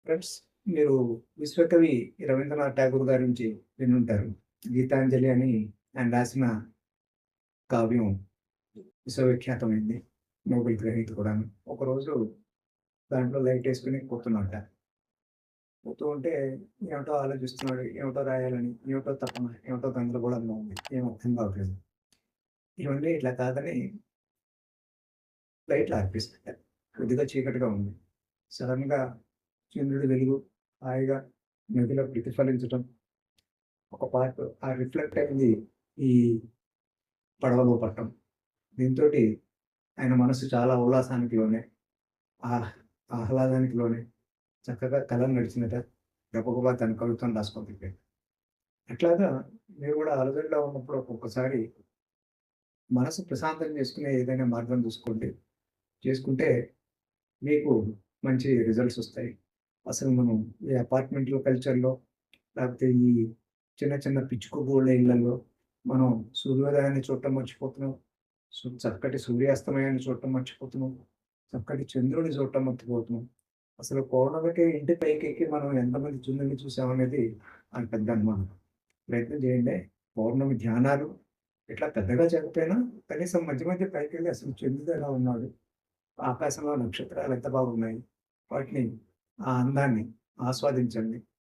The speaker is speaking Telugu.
ఫ్రెండ్స్, మీరు విశ్వకవి రవీంద్రనాథ్ ఠాగూర్ గారి నుంచి వినుంటారు. 'గీతాంజలి' అని ఆయన రాసిన కావ్యం విశ్వవిఖ్యాతమైంది. నోబెల్ గ్రహీత కూడాను. ఒకరోజు దాంట్లో లైటేసుకొని కూర్చున్నట్ట. కూర్చో ఉంటే ఏమిటో ఆలోచిస్తున్నాడు. ఏమిటో రాయాలని, ఏమిటో తపన, ఏమిటో గందరగోళంగా ఉంది. ఏం అర్థం కావట్లేదు. ఇవన్నీ ఇట్లా కాదని లైట్లు ఆర్పేసాట. కొద్దిగా చీకటిగా ఉంది. సడెన్‌గా చంద్రుడి వెలుగు హాయిగా నదిలో ప్రతిఫలించటం. ఒక పార్ట్ ఆ రిఫ్లెక్ట్ అయింది ఈ పడవలో పడటం. దీంతోటి ఆయన మనసు చాలా ఉల్లాసానికి లోనై, ఆహ్ ఆహ్లాదానికి లోనై చక్కగా కాలం గడిచిందట. గబగబా తన కవిత్వం రాసుకోగలిగాడు. అట్లాగా మీరు కూడా అలజడిలో ఉన్నప్పుడు ఒక్కొక్కసారి మనసు ప్రశాంతం చేసుకునే ఏదైనా మార్గం చూసుకోండి. చేసుకుంటే మీకు మంచి రిజల్ట్స్ వస్తాయి. అసలు మనం ఈ అపార్ట్మెంట్‌లో కల్చర్‌లో లేకపోతే ఈ చిన్న చిన్న పిచ్చుకగూళ్ళ ఇళ్ళల్లో మనం సూర్యోదయాన్ని చూడటం మర్చిపోతున్నాం. చక్కటి సూర్యాస్తమయాన్ని చూడటం మర్చిపోతున్నాం. చక్కటి చంద్రుడిని చూడటం మర్చిపోతున్నాం. అసలు పౌర్ణమికి ఇంటి పైకెక్కి మనం ఎంతమంది చంద్రుడిని చూసామనేది నాకు పెద్ద అనుమానం. ప్రయత్నం చేయండి. పౌర్ణమి ధ్యానాలు ఇట్లా పెద్దగా చెప్పకపోయినా కనీసం మధ్య మధ్య పైకెళ్ళి అసలు చంద్రుడు ఎలా ఉన్నాడు? ఆకాశంలో నక్షత్రాలు ఎంత బాగున్నాయి? వాటిని ఆ అందాన్ని ఆస్వాదించండి.